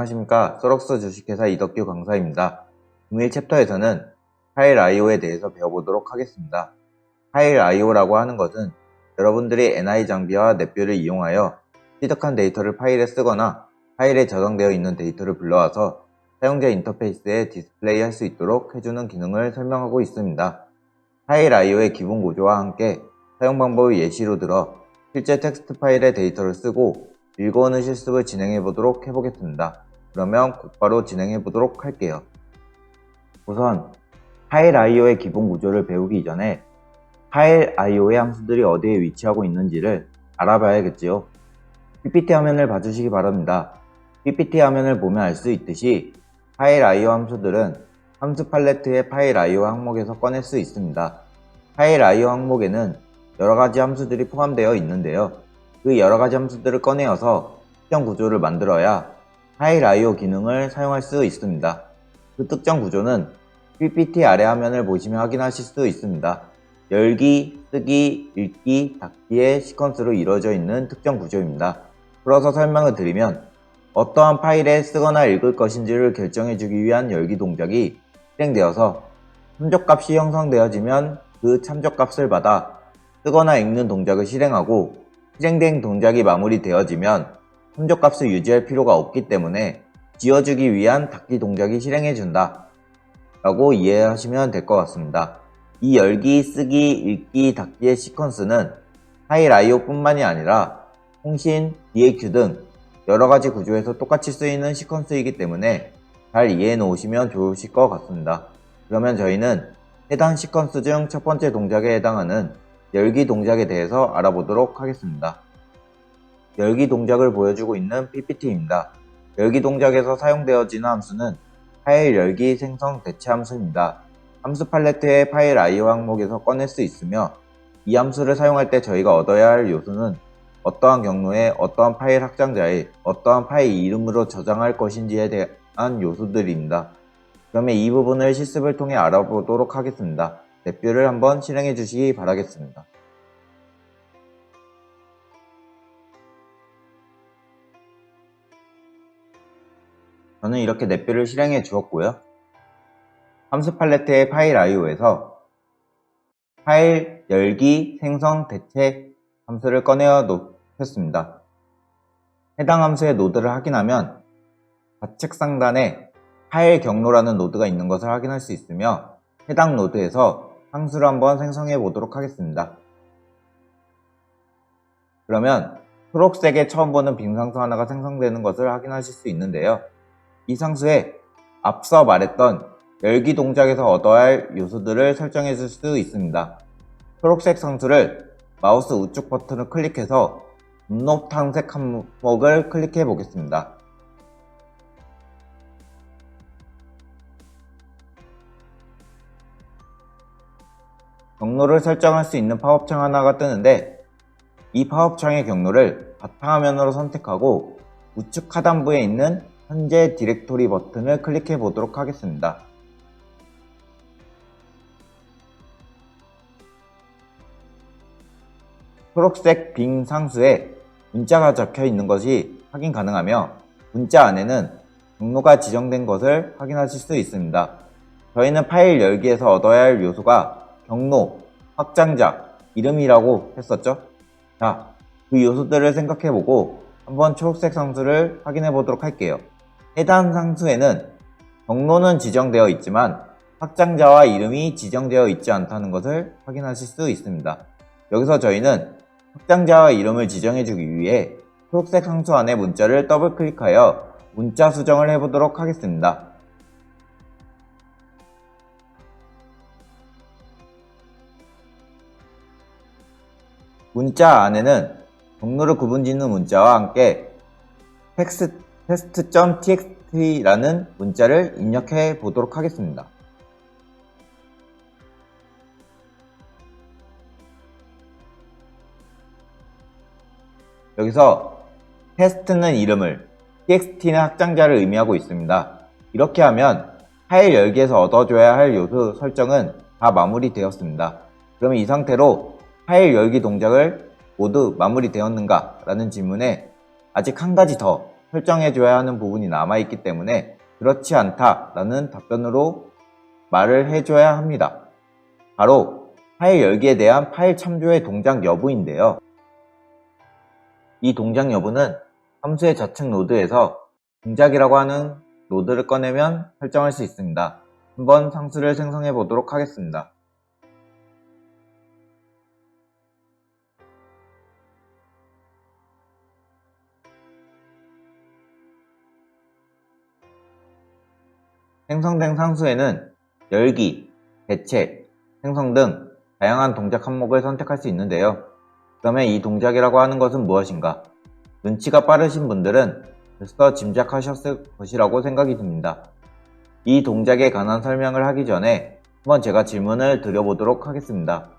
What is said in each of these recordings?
안녕하십니까. 소럭스 주식회사 이덕규 강사입니다. 금일 챕터에서는 파일 I/O에 대해서 배워보도록 하겠습니다. 파일 I/O라고 하는 것은 여러분들이 NI 장비와 넷뷰를 이용하여 취득한 데이터를 파일에 쓰거나 파일에 저장되어 있는 데이터를 불러와서 사용자 인터페이스에 디스플레이 할 수 있도록 해주는 기능을 설명하고 있습니다. 파일 I/O의 기본 구조와 함께 사용 방법을 예시로 들어 실제 텍스트 파일의 데이터를 쓰고 읽어오는 실습을 진행해 보도록 해보겠습니다. 그러면 곧바로 진행해 보도록 할게요. 우선 파일 I/O의 기본 구조를 배우기 전에 파일 I/O의 함수들이 어디에 위치하고 있는지를 알아봐야겠지요. PPT 화면을 봐주시기 바랍니다. PPT 화면을 보면 알 수 있듯이 파일 I/O 함수들은 함수 팔레트의 파일 I/O 항목에서 꺼낼 수 있습니다. 파일 I/O 항목에는 여러가지 함수들이 포함되어 있는데요. 그 여러가지 함수들을 꺼내어서 특정 구조를 만들어야 파일 I/O 기능을 사용할 수 있습니다. 그 특정 구조는 PPT 아래 화면을 보시면 확인하실 수 있습니다. 열기, 쓰기, 읽기, 닫기의 시퀀스로 이루어져 있는 특정 구조입니다. 풀어서 설명을 드리면 어떠한 파일에 쓰거나 읽을 것인지를 결정해주기 위한 열기 동작이 실행되어서 참조값이 형성되어지면 그 참조값을 받아 쓰거나 읽는 동작을 실행하고 실행된 동작이 마무리되어지면 참조값을 유지할 필요가 없기 때문에 지워주기 위한 닫기 동작이 실행해준다 라고 이해하시면 될 것 같습니다. 이 열기, 쓰기, 읽기, 닫기의 시퀀스는 파일 I/O 뿐만이 아니라 통신, DAQ 등 여러가지 구조에서 똑같이 쓰이는 시퀀스이기 때문에 잘 이해해 놓으시면 좋으실 것 같습니다. 그러면 저희는 해당 시퀀스 중 첫 번째 동작에 해당하는 열기 동작에 대해서 알아보도록 하겠습니다. 열기 동작을 보여주고 있는 PPT입니다. 열기 동작에서 사용되어지는 함수는 파일 열기 생성 대체 함수입니다. 함수 팔레트의 파일 I/O 항목에서 꺼낼 수 있으며 이 함수를 사용할 때 저희가 얻어야 할 요소는 어떠한 경로에 어떠한 파일 확장자에 어떠한 파일 이름으로 저장할 것인지에 대한 요소들입니다. 그러면 이 부분을 실습을 통해 알아보도록 하겠습니다. 넷뷰를 한번 실행해 주시기 바라겠습니다. 저는 이렇게 넷뷰를 실행해 주었고요. 함수 팔레트의 파일 I/O에서 파일 열기 생성 대체 함수를 꺼내어 놓겠습니다. 해당 함수의 노드를 확인하면 좌측 상단에 파일 경로라는 노드가 있는 것을 확인할 수 있으며 해당 노드에서 상수를 한번 생성해 보도록 하겠습니다. 그러면 초록색에 처음 보는 빈 상수 하나가 생성되는 것을 확인하실 수 있는데요. 이 상수에 앞서 말했던 열기 동작에서 얻어야 할 요소들을 설정해 줄 수 있습니다. 초록색 상수를 마우스 우측 버튼을 클릭해서 분노 탐색 항목을 클릭해 보겠습니다. 경로를 설정할 수 있는 팝업창 하나가 뜨는데 이 팝업창의 경로를 바탕화면으로 선택하고 우측 하단부에 있는 현재 디렉토리 버튼을 클릭해 보도록 하겠습니다. 초록색 빈 상수에 문자가 적혀 있는 것이 확인 가능하며 문자 안에는 경로가 지정된 것을 확인하실 수 있습니다. 저희는 파일 열기에서 얻어야 할 요소가 경로, 확장자, 이름이라고 했었죠? 자, 그 요소들을 생각해보고 한번 초록색 상수를 확인해 보도록 할게요. 해당 상수에는 경로는 지정되어 있지만 확장자와 이름이 지정되어 있지 않다는 것을 확인하실 수 있습니다. 여기서 저희는 확장자와 이름을 지정해주기 위해 초록색 상수 안에 문자를 더블 클릭하여 문자 수정을 해보도록 하겠습니다. 문자 안에는 경로를 구분짓는 문자와 함께 text.txt라는 문자를 입력해 보도록 하겠습니다. 여기서 test는 이름을, txt는 확장자를 의미하고 있습니다. 이렇게 하면 파일 열기에서 얻어줘야 할 요소 설정은 다 마무리되었습니다. 그러면 이 상태로 파일 열기 동작을 모두 마무리되었는가? 라는 질문에 아직 한 가지 더 설정해줘야 하는 부분이 남아있기 때문에 그렇지 않다라는 답변으로 말을 해줘야 합니다. 바로 파일 열기에 대한 파일 참조의 동작 여부인데요. 이 동작 여부는 함수의 좌측 노드에서 동작이라고 하는 노드를 꺼내면 설정할 수 있습니다. 한번 상수를 생성해 보도록 하겠습니다. 생성된 상수에는 열기, 대체, 생성 등 다양한 동작 항목을 선택할 수 있는데요. 그러면 이 동작이라고 하는 것은 무엇인가? 눈치가 빠르신 분들은 벌써 짐작하셨을 것이라고 생각이 듭니다. 이 동작에 관한 설명을 하기 전에 한번 제가 질문을 드려보도록 하겠습니다.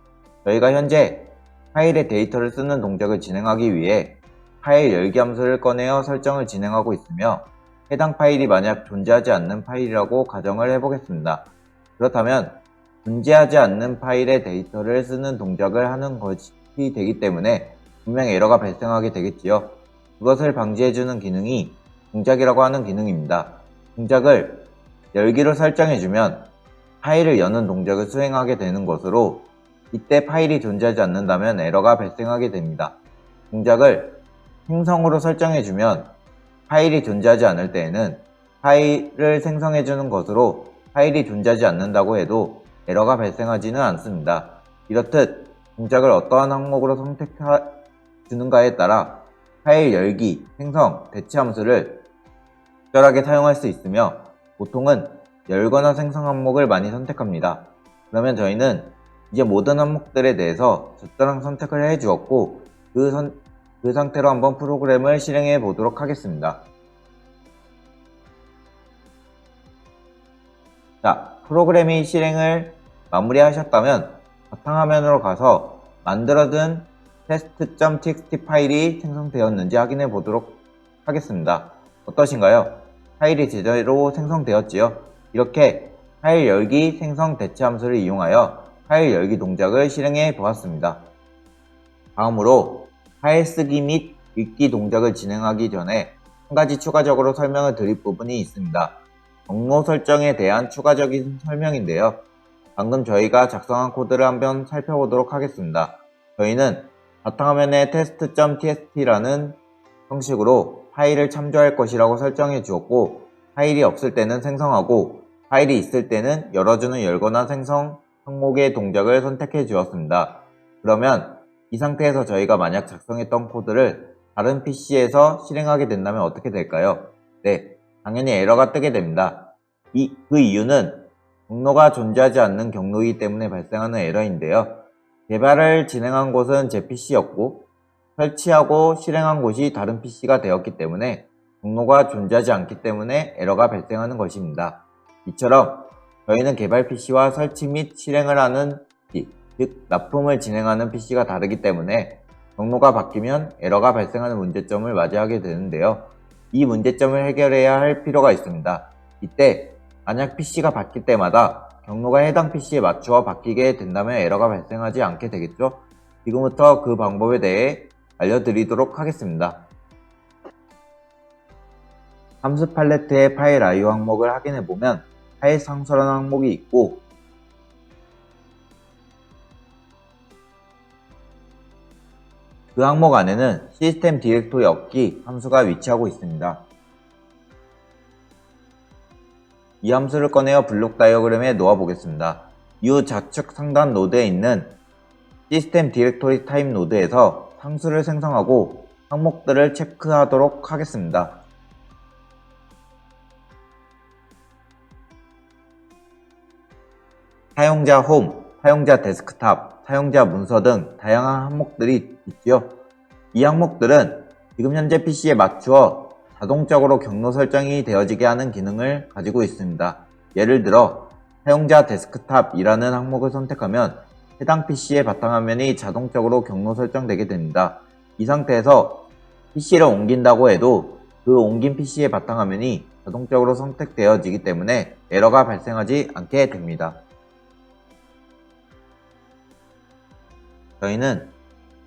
저희가 현재 파일에 데이터를 쓰는 동작을 진행하기 위해 파일 열기 함수를 꺼내어 설정을 진행하고 있으며 해당 파일이 만약 존재하지 않는 파일이라고 가정을 해보겠습니다. 그렇다면 존재하지 않는 파일에 데이터를 쓰는 동작을 하는 것이 되기 때문에 분명 에러가 발생하게 되겠지요. 그것을 방지해주는 기능이 동작이라고 하는 기능입니다. 동작을 열기로 설정해주면 파일을 여는 동작을 수행하게 되는 것으로 이때 파일이 존재하지 않는다면 에러가 발생하게 됩니다. 동작을 생성으로 설정해주면 파일이 존재하지 않을 때에는 파일을 생성해주는 것으로 파일이 존재하지 않는다고 해도 에러가 발생하지는 않습니다. 이렇듯 동작을 어떠한 항목으로 선택해주는가에 따라 파일 열기, 생성, 대체 함수를 적절하게 사용할 수 있으며 보통은 열거나 생성 항목을 많이 선택합니다. 그러면 저희는 이제 모든 항목들에 대해서 적절한 선택을 해주었고 그 상태로 한번 프로그램을 실행해 보도록 하겠습니다. 자, 프로그램이 실행을 마무리하셨다면 바탕화면으로 가서 만들어둔 test.txt 파일이 생성되었는지 확인해 보도록 하겠습니다. 어떠신가요? 파일이 제대로 생성되었지요? 이렇게 파일 열기, 생성, 대체 함수를 이용하여 파일 열기 동작을 실행해 보았습니다. 다음으로 파일 쓰기 및 읽기 동작을 진행하기 전에 한 가지 추가적으로 설명을 드릴 부분이 있습니다. 경로 설정에 대한 추가적인 설명인데요. 방금 저희가 작성한 코드를 한번 살펴보도록 하겠습니다. 저희는 바탕화면에 test.txt라는 형식으로 파일을 참조할 것이라고 설정해 주었고 파일이 없을 때는 생성하고 파일이 있을 때는 열어주는 열거나 생성 항목의 동작을 선택해 주었습니다. 그러면 이 상태에서 저희가 만약 작성했던 코드를 다른 PC에서 실행하게 된다면 어떻게 될까요? 네, 당연히 에러가 뜨게 됩니다. 그 이유는 경로가 존재하지 않는 경로이기 때문에 발생하는 에러인데요. 개발을 진행한 곳은 제 PC였고 설치하고 실행한 곳이 다른 PC가 되었기 때문에 경로가 존재하지 않기 때문에 에러가 발생하는 것입니다. 이처럼 저희는 개발 PC와 설치 및 실행을 하는 즉 납품을 진행하는 PC가 다르기 때문에 경로가 바뀌면 에러가 발생하는 문제점을 맞이하게 되는데요. 이 문제점을 해결해야 할 필요가 있습니다. 이때 만약 PC가 바뀔 때마다 경로가 해당 PC에 맞추어 바뀌게 된다면 에러가 발생하지 않게 되겠죠? 지금부터 그 방법에 대해 알려드리도록 하겠습니다. 함수 팔레트의 파일 IO 항목을 확인해보면 파일 상수라는 항목이 있고 그 항목 안에는 시스템 디렉토리 얻기 함수가 위치하고 있습니다. 이 함수를 꺼내어 블록 다이어그램에 놓아 보겠습니다. 이후 좌측 상단 노드에 있는 시스템 디렉토리 타입 노드에서 상수를 생성하고 항목들을 체크하도록 하겠습니다. 사용자 홈, 사용자 데스크탑, 사용자 문서 등 다양한 항목들이 있지요. 이 항목들은 지금 현재 PC에 맞추어 자동적으로 경로 설정이 되어지게 하는 기능을 가지고 있습니다. 예를 들어 사용자 데스크탑이라는 항목을 선택하면 해당 PC의 바탕화면이 자동적으로 경로 설정되게 됩니다. 이 상태에서 PC를 옮긴다고 해도 그 옮긴 PC의 바탕화면이 자동적으로 선택되어지기 때문에 에러가 발생하지 않게 됩니다. 저희는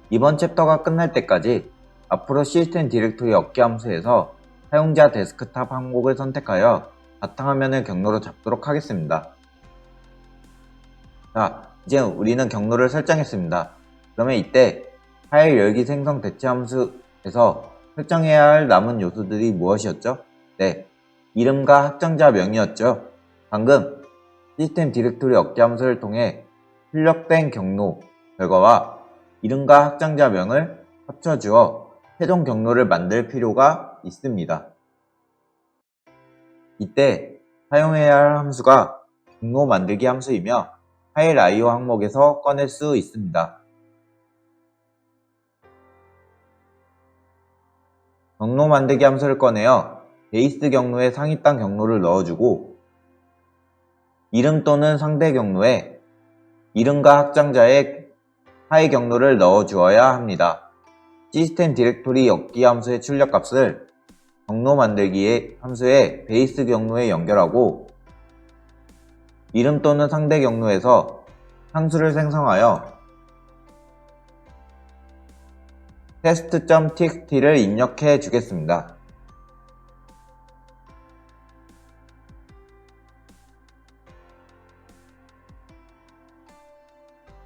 이번 챕터가 끝날 때까지 앞으로 시스템 디렉토리 얻기 함수에서 사용자 데스크탑 항목을 선택하여 바탕화면을 경로로 잡도록 하겠습니다. 자, 이제 우리는 경로를 설정했습니다. 그러면 이때 파일 열기 생성 대체 함수에서 설정해야 할 남은 요소들이 무엇이었죠? 네, 이름과 확장자명이었죠. 방금 시스템 디렉토리 얻기 함수를 통해 출력된 경로 결과와 이름과 확장자명을 합쳐주어 최종 경로를 만들 필요가 있습니다. 이때 사용해야 할 함수가 경로 만들기 함수이며 파일 IO 항목에서 꺼낼 수 있습니다. 경로 만들기 함수를 꺼내어 베이스 경로에 상위 단 경로를 넣어주고 이름 또는 상대 경로에 이름과 확장자의 하위 경로를 넣어주어야 합니다. 시스템 디렉토리 얻기 함수의 출력값을 경로 만들기 함수의 베이스 경로에 연결하고 이름 또는 상대 경로에서 함수를 생성하여 test.txt를 입력해 주겠습니다.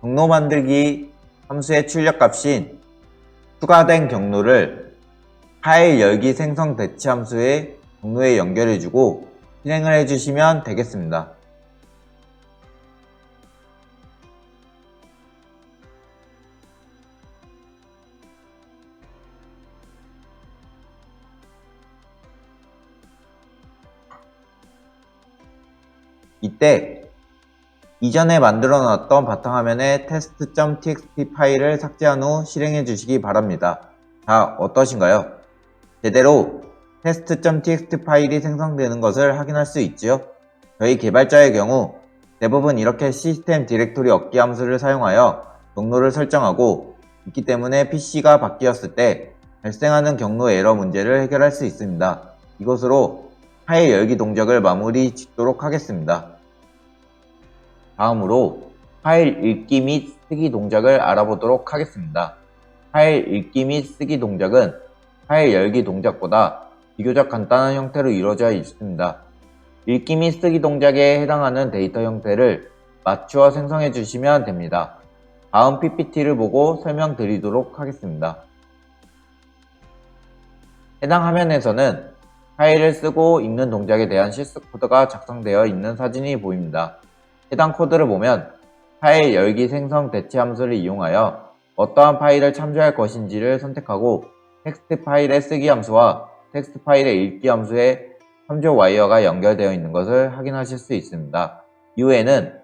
경로 만들기 함수의 출력값인 추가된 경로를 파일 열기 생성 대치 함수의 경로에 연결해주고 실행을 해주시면 되겠습니다. 이때 이전에 만들어 놨던 바탕화면에 test.txt 파일을 삭제한 후 실행해 주시기 바랍니다. 자, 어떠신가요? 제대로 test.txt 파일이 생성되는 것을 확인할 수 있지요? 저희 개발자의 경우 대부분 이렇게 시스템 디렉토리 얻기 함수를 사용하여 경로를 설정하고 있기 때문에 PC가 바뀌었을 때 발생하는 경로 에러 문제를 해결할 수 있습니다. 이것으로 파일 열기 동작을 마무리 짓도록 하겠습니다. 다음으로 파일 읽기 및 쓰기 동작을 알아보도록 하겠습니다. 파일 읽기 및 쓰기 동작은 파일 열기 동작보다 비교적 간단한 형태로 이루어져 있습니다. 읽기 및 쓰기 동작에 해당하는 데이터 형태를 맞추어 생성해 주시면 됩니다. 다음 PPT를 보고 설명드리도록 하겠습니다. 해당 화면에서는 파일을 쓰고 읽는 동작에 대한 실습 코드가 작성되어 있는 사진이 보입니다. 해당 코드를 보면 파일 열기 생성 대체 함수를 이용하여 어떠한 파일을 참조할 것인지를 선택하고 텍스트 파일의 쓰기 함수와 텍스트 파일의 읽기 함수의 참조 와이어가 연결되어 있는 것을 확인하실 수 있습니다. 이후에는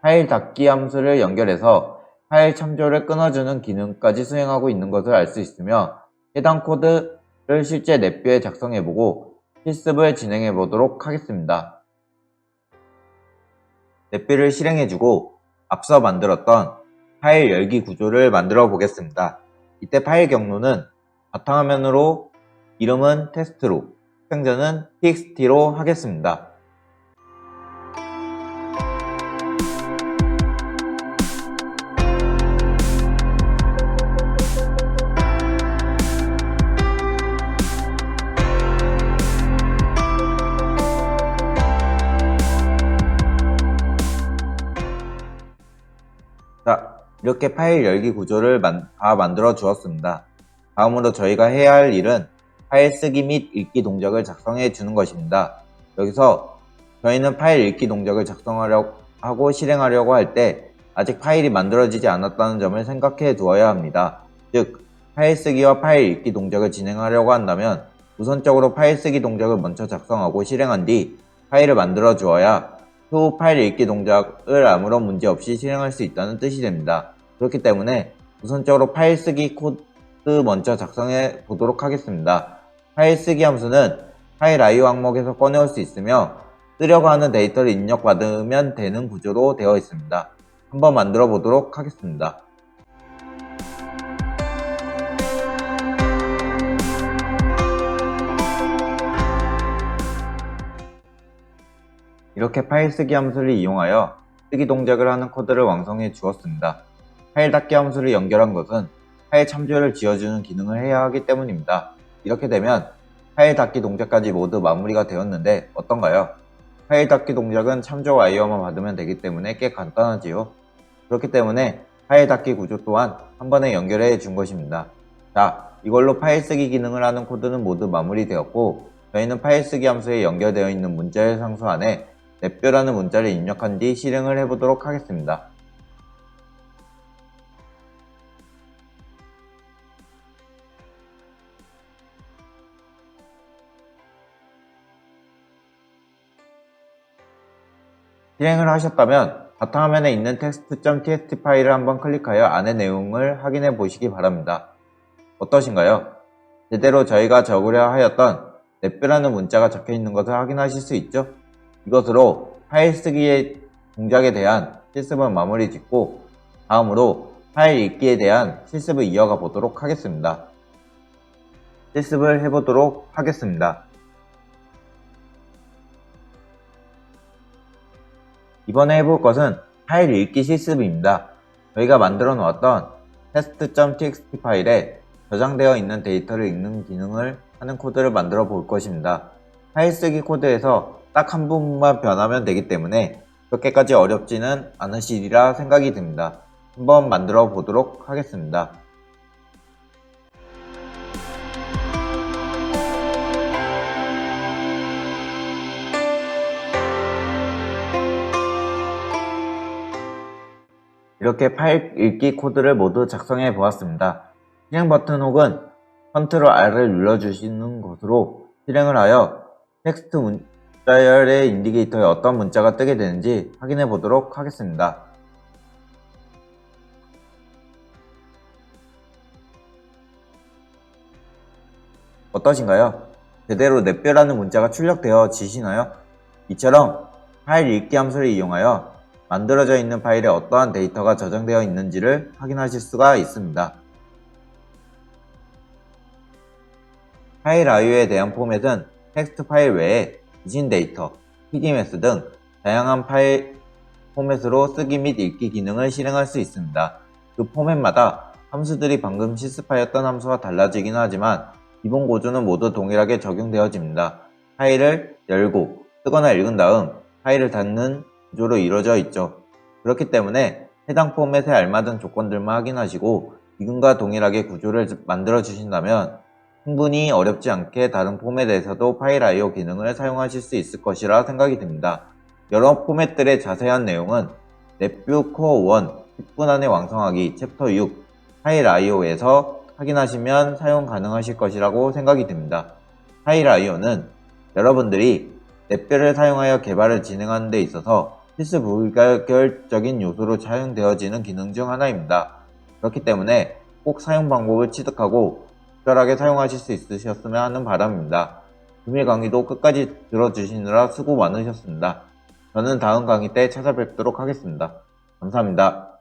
파일 닫기 함수를 연결해서 파일 참조를 끊어주는 기능까지 수행하고 있는 것을 알 수 있으며 해당 코드를 실제 넷뷰에 작성해보고 실습을 진행해보도록 하겠습니다. 넷뷰를 실행해주고 앞서 만들었던 파일 열기 구조를 만들어 보겠습니다. 이때 파일 경로는 바탕화면으로 이름은 테스트로, 수평자는 txt로 하겠습니다. 자, 이렇게 파일 열기 구조를 다 만들어 주었습니다. 다음으로 저희가 해야 할 일은 파일 쓰기 및 읽기 동작을 작성해 주는 것입니다. 여기서 저희는 파일 읽기 동작을 작성하려고 하고 실행하려고 할 때 아직 파일이 만들어지지 않았다는 점을 생각해 두어야 합니다. 즉, 파일 쓰기와 파일 읽기 동작을 진행하려고 한다면 우선적으로 파일 쓰기 동작을 먼저 작성하고 실행한 뒤 파일을 만들어 주어야 후 파일 읽기 동작을 아무런 문제 없이 실행할 수 있다는 뜻이 됩니다. 그렇기 때문에 우선적으로 파일 쓰기 코드 먼저 작성해 보도록 하겠습니다. 파일 쓰기 함수는 파일 IO 항목에서 꺼내올 수 있으며 쓰려고 하는 데이터를 입력받으면 되는 구조로 되어 있습니다. 한번 만들어 보도록 하겠습니다. 이렇게 파일 쓰기 함수를 이용하여 쓰기 동작을 하는 코드를 완성해 주었습니다. 파일 닫기 함수를 연결한 것은 파일 참조를 지어주는 기능을 해야 하기 때문입니다. 이렇게 되면 파일 닫기 동작까지 모두 마무리가 되었는데 어떤가요? 파일 닫기 동작은 참조 와이어만 받으면 되기 때문에 꽤 간단하지요. 그렇기 때문에 파일 닫기 구조 또한 한 번에 연결해 준 것입니다. 자, 이걸로 파일 쓰기 기능을 하는 코드는 모두 마무리되었고, 저희는 파일 쓰기 함수에 연결되어 있는 문자열 상수 안에 넷뼈라는 문자를 입력한 뒤 실행을 해보도록 하겠습니다. 실행을 하셨다면 바탕화면에 있는 text.txt 파일을 한번 클릭하여 안의 내용을 확인해 보시기 바랍니다. 어떠신가요? 제대로 저희가 적으려 하였던 넷뼈라는 문자가 적혀 있는 것을 확인하실 수 있죠? 이것으로 파일 쓰기의 동작에 대한 실습은 마무리 짓고 다음으로 파일 읽기에 대한 실습을 이어가 보도록 하겠습니다. 실습을 해보도록 하겠습니다. 이번에 해볼 것은 파일 읽기 실습입니다. 저희가 만들어 놓았던 test.txt 파일에 저장되어 있는 데이터를 읽는 기능을 하는 코드를 만들어 볼 것입니다. 파일 쓰기 코드에서 딱 한 부분만 변하면 되기 때문에 그렇게까지 어렵지는 않으시리라 생각이 듭니다. 한번 만들어 보도록 하겠습니다. 이렇게 파일 읽기 코드를 모두 작성해 보았습니다. 실행 버튼 혹은 Ctrl R을 눌러주시는 것으로 실행을 하여 텍스트 문자열의 인디케이터에 어떤 문자가 뜨게 되는지 확인해 보도록 하겠습니다. 어떠신가요? 제대로 넷뼈라는 문자가 출력되어지시나요? 이처럼 파일 읽기 함수를 이용하여 만들어져 있는 파일에 어떠한 데이터가 저장되어 있는지를 확인하실 수가 있습니다. 파일 IO에 대한 포맷은 텍스트 파일 외에 이신 데이터, PDMS 등 다양한 파일 포맷으로 쓰기 및 읽기 기능을 실행할 수 있습니다. 그 포맷마다 함수들이 방금 실습하였던 함수와 달라지긴 하지만 기본 구조는 모두 동일하게 적용되어집니다. 파일을 열고 쓰거나 읽은 다음 파일을 닫는 구조로 이루어져 있죠. 그렇기 때문에 해당 포맷에 알맞은 조건들만 확인하시고 지금과 동일하게 구조를 만들어 주신다면 충분히 어렵지 않게 다른 포맷에서도 파일 IO 기능을 사용하실 수 있을 것이라 생각이 듭니다. 여러 포맷들의 자세한 내용은 넷뷰 코어 1 10분 안에 완성하기 챕터 6 파일 IO에서 확인하시면 사용 가능하실 것이라고 생각이 듭니다. 파일 IO는 여러분들이 넷뷰를 사용하여 개발을 진행하는 데 있어서 필수 불가결적인 요소로 사용되어지는 기능 중 하나입니다. 그렇기 때문에 꼭 사용 방법을 취득하고 적절하게 사용하실 수 있으셨으면 하는 바람입니다. 비밀 강의도 끝까지 들어주시느라 수고 많으셨습니다. 저는 다음 강의 때 찾아뵙도록 하겠습니다. 감사합니다.